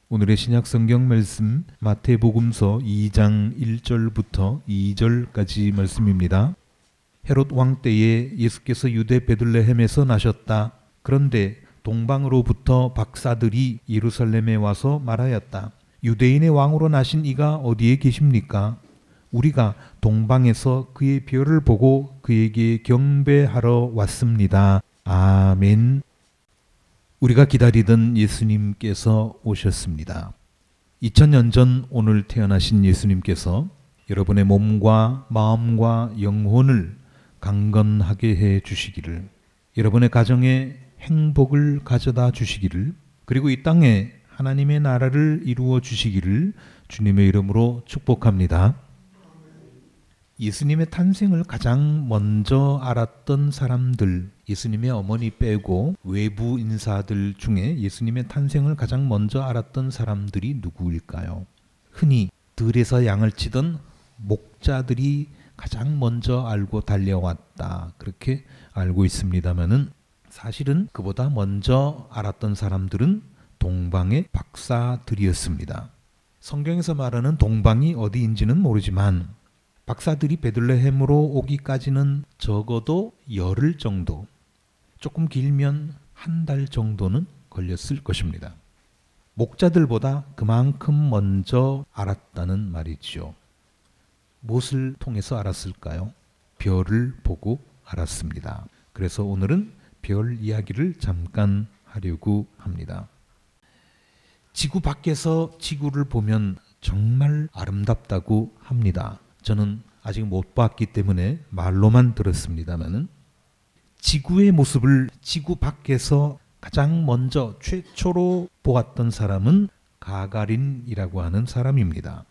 오늘의 신약 성경 말씀 마태복음서 2장 1절부터 2절까지 말씀입니다. 헤롯 왕 때에 예수께서 유대 베들레헴에서 나셨다. 그런데 동방으로부터 박사들이 예루살렘에 와서 말하였다. 유대인의 왕으로 나신 이가 어디에 계십니까? 우리가 동방에서 그의 별을 보고 그에게 경배하러 왔습니다. 아멘. 우리가 기다리던 예수님께서 오셨습니다. 2000년 전 오늘 태어나신 예수님께서 여러분의 몸과 마음과 영혼을 강건하게 해 주시기를, 여러분의 가정에 행복을 가져다 주시기를, 그리고 이 땅에 하나님의 나라를 이루어 주시기를 주님의 이름으로 축복합니다. 예수님의 탄생을 가장 먼저 알았던 사람들, 예수님의 어머니 빼고 외부 인사들 중에 예수님의 탄생을 가장 먼저 알았던 사람들이 누구일까요? 흔히 들에서 양을 치던 목자들이 가장 먼저 알고 달려왔다, 그렇게 알고 있습니다만은 사실은 그보다 먼저 알았던 사람들은 동방의 박사들이었습니다. 성경에서 말하는 동방이 어디인지는 모르지만 박사들이 베들레헴으로 오기까지는 적어도 열흘 정도, 조금 길면 한 달 정도는 걸렸을 것입니다. 목자들보다 그만큼 먼저 알았다는 말이죠. 무엇을 통해서 알았을까요? 별을 보고 알았습니다. 그래서 오늘은 별 이야기를 잠깐 하려고 합니다. 지구 밖에서 지구를 보면 정말 아름답다고 합니다. 저는 아직 못 봤기 때문에 말로만 들었습니다만은 지구의 모습을 지구 밖에서 가장 먼저 최초로 보았던 사람은 가가린이라고 하는 사람입니다.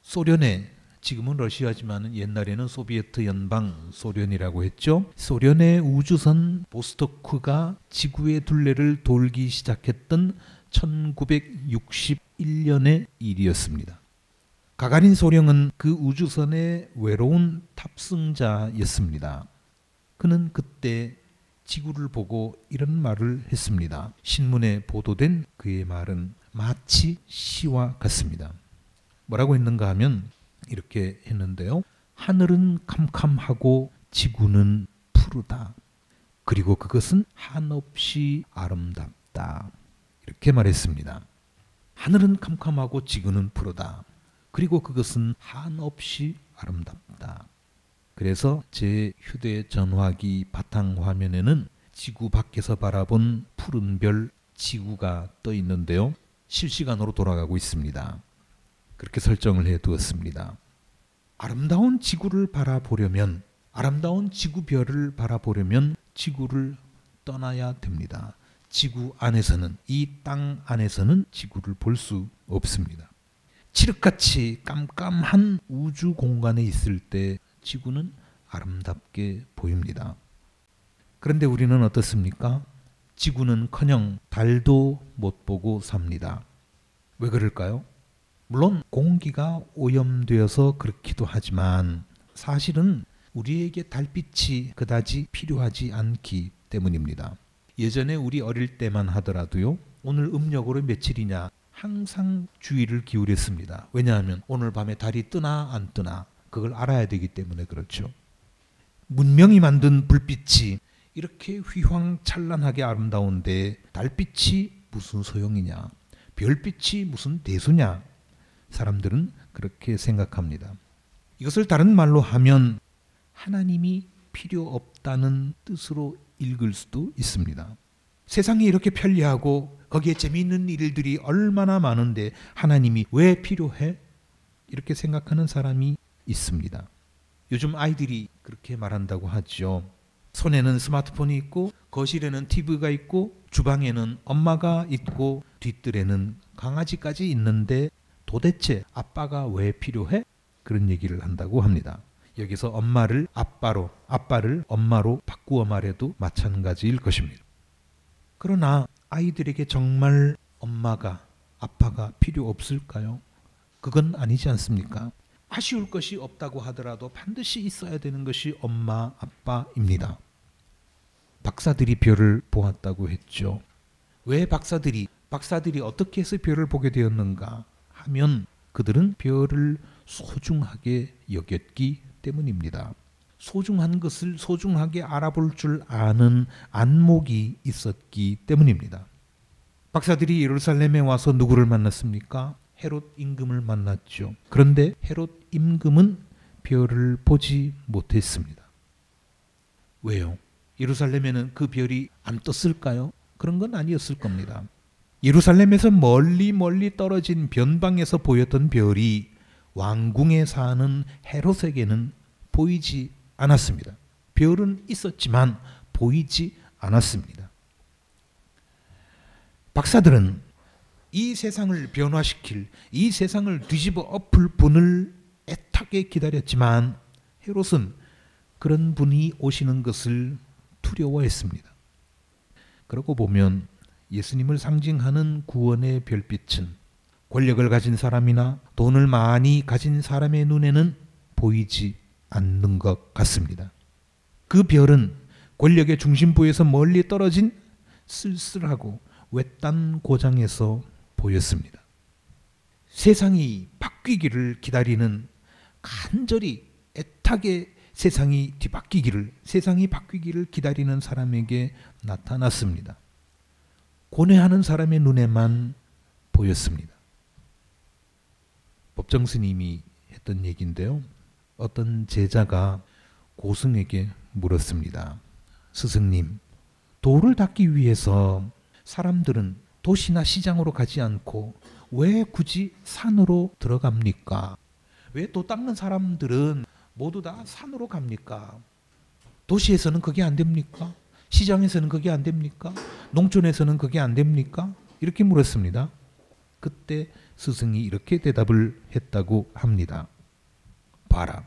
소련의, 지금은 러시아지만 옛날에는 소비에트 연방 소련이라고 했죠. 소련의 우주선 보스토크가 지구의 둘레를 돌기 시작했던 1961년의 일이었습니다. 가가린 소령은 그 우주선의 외로운 탑승자였습니다. 그는 그때 지구를 보고 이런 말을 했습니다. 신문에 보도된 그의 말은 마치 시와 같습니다. 뭐라고 했는가 하면 이렇게 했는데요. 하늘은 캄캄하고 지구는 푸르다. 그리고 그것은 한없이 아름답다. 이렇게 말했습니다. 하늘은 캄캄하고 지구는 푸르다. 그리고 그것은 한없이 아름답다. 그래서 제 휴대전화기 바탕화면에는 지구 밖에서 바라본 푸른 별 지구가 떠 있는데요. 실시간으로 돌아가고 있습니다. 그렇게 설정을 해 두었습니다. 아름다운 지구를 바라보려면, 아름다운 지구별을 바라보려면 지구를 떠나야 됩니다. 지구 안에서는, 이 땅 안에서는 지구를 볼 수 없습니다. 칠흑같이 깜깜한 우주 공간에 있을 때 지구는 아름답게 보입니다. 그런데 우리는 어떻습니까? 지구는커녕 달도 못 보고 삽니다. 왜 그럴까요? 물론 공기가 오염되어서 그렇기도 하지만 사실은 우리에게 달빛이 그다지 필요하지 않기 때문입니다. 예전에 우리 어릴 때만 하더라도요, 오늘 음력으로 며칠이냐 항상 주의를 기울였습니다. 왜냐하면 오늘 밤에 달이 뜨나 안 뜨나 그걸 알아야 되기 때문에 그렇죠. 문명이 만든 불빛이 이렇게 휘황찬란하게 아름다운데 달빛이 무슨 소용이냐, 별빛이 무슨 대수냐, 사람들은 그렇게 생각합니다. 이것을 다른 말로 하면 하나님이 필요 없다는 뜻으로 읽을 수도 있습니다. 세상이 이렇게 편리하고 거기에 재미있는 일들이 얼마나 많은데 하나님이 왜 필요해? 이렇게 생각하는 사람이 있습니다. 요즘 아이들이 그렇게 말한다고 하죠. 손에는 스마트폰이 있고 거실에는 TV가 있고 주방에는 엄마가 있고 뒷뜰에는 강아지까지 있는데 도대체 아빠가 왜 필요해? 그런 얘기를 한다고 합니다. 여기서 엄마를 아빠로, 아빠를 엄마로 바꾸어 말해도 마찬가지일 것입니다. 그러나 아이들에게 정말 엄마가, 아빠가 필요 없을까요? 그건 아니지 않습니까? 아쉬울 것이 없다고 하더라도 반드시 있어야 되는 것이 엄마, 아빠입니다. 박사들이 별을 보았다고 했죠. 왜 박사들이 박사들이 어떻게 해서 별을 보게 되었는가 하면 그들은 별을 소중하게 여겼기 때문입니다. 소중한 것을 소중하게 알아볼 줄 아는 안목이 있었기 때문입니다. 박사들이 예루살렘에 와서 누구를 만났습니까? 헤롯 임금을 만났죠. 그런데 헤롯 임금은 별을 보지 못했습니다. 왜요? 예루살렘에는 그 별이 안 떴을까요? 그런 건 아니었을 겁니다. 예루살렘에서 멀리 떨어진 변방에서 보였던 별이 왕궁에 사는 헤롯에게는 보이지 않았습니다. 별은 있었지만 보이지 않았습니다. 박사들은 이 세상을 변화시킬, 이 세상을 뒤집어 엎을 분을 애타게 기다렸지만 헤롯은 그런 분이 오시는 것을 두려워했습니다. 그러고 보면 예수님을 상징하는 구원의 별빛은 권력을 가진 사람이나 돈을 많이 가진 사람의 눈에는 보이지 않는 것 같습니다. 그 별은 권력의 중심부에서 멀리 떨어진 쓸쓸하고 외딴 고장에서 보였습니다. 세상이 바뀌기를 기다리는, 간절히 애타게 세상이 바뀌기를 기다리는 사람에게 나타났습니다. 고뇌하는 사람의 눈에만 보였습니다. 법정 스님이 했던 얘기인데요. 어떤 제자가 고승에게 물었습니다. 스승님, 도를 닦기 위해서 사람들은 도시나 시장으로 가지 않고 왜 굳이 산으로 들어갑니까? 왜 도 닦는 사람들은 모두 다 산으로 갑니까? 도시에서는 그게 안 됩니까? 시장에서는 그게 안 됩니까? 농촌에서는 그게 안 됩니까? 이렇게 물었습니다. 그때 스승이 이렇게 대답을 했다고 합니다. 봐라,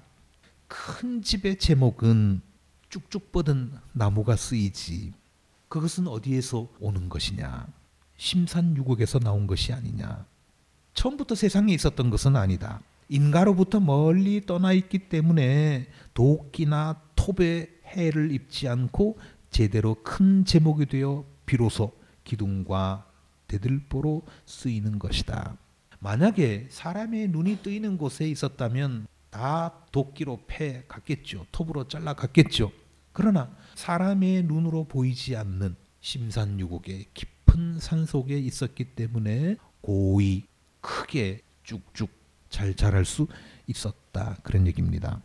큰 집의 제목은 쭉쭉 뻗은 나무가 쓰이지 그것은 어디에서 오는 것이냐? 심산유곡에서 나온 것이 아니냐? 처음부터 세상에 있었던 것은 아니다. 인가로부터 멀리 떠나 있기 때문에 도끼나 톱에 해를 입지 않고 제대로 큰 제목이 되어 비로소 기둥과 대들보로 쓰이는 것이다. 만약에 사람의 눈이 뜨이는 곳에 있었다면 다 도끼로 패 갔겠죠. 톱으로 잘라 갔겠죠. 그러나 사람의 눈으로 보이지 않는 심산유곡의 깊은 산속에 있었기 때문에 고이 크게 쭉쭉 잘 자랄 수 있었다. 그런 얘기입니다.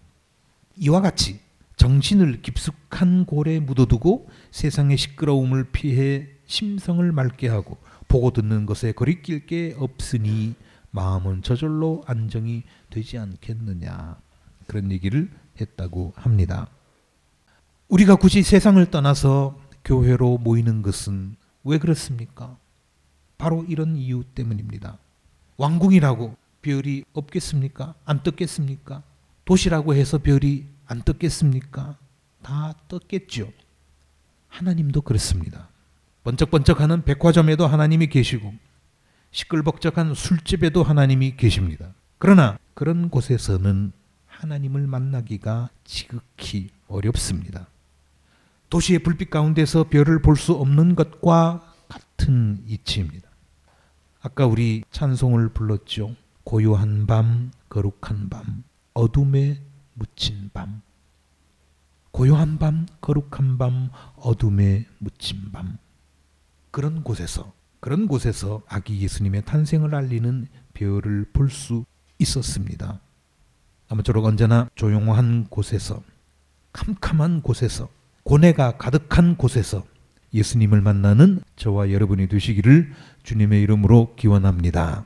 이와 같이 정신을 깊숙한 골에 묻어두고 세상의 시끄러움을 피해 심성을 맑게 하고 보고 듣는 것에 거리낄 게 없으니 마음은 저절로 안정이 되지 않겠느냐. 그런 얘기를 했다고 합니다. 우리가 굳이 세상을 떠나서 교회로 모이는 것은 왜 그렇습니까? 바로 이런 이유 때문입니다. 왕궁이라고 별이 없겠습니까? 안 떴겠습니까? 도시라고 해서 별이 안 떴겠습니까? 다 떴겠죠. 하나님도 그렇습니다. 번쩍번쩍하는 백화점에도 하나님이 계시고 시끌벅적한 술집에도 하나님이 계십니다. 그러나 그런 곳에서는 하나님을 만나기가 지극히 어렵습니다. 도시의 불빛 가운데서 별을 볼 수 없는 것과 같은 이치입니다. 아까 우리 찬송을 불렀죠. 고요한 밤, 거룩한 밤, 어둠에 묻힌 밤. 고요한 밤, 거룩한 밤, 어둠에 묻힌 밤. 그런 곳에서 아기 예수님의 탄생을 알리는 별을 볼 수 있었습니다. 아무쪼록 언제나 조용한 곳에서, 캄캄한 곳에서, 고뇌가 가득한 곳에서 예수님을 만나는 저와 여러분이 되시기를 주님의 이름으로 기원합니다.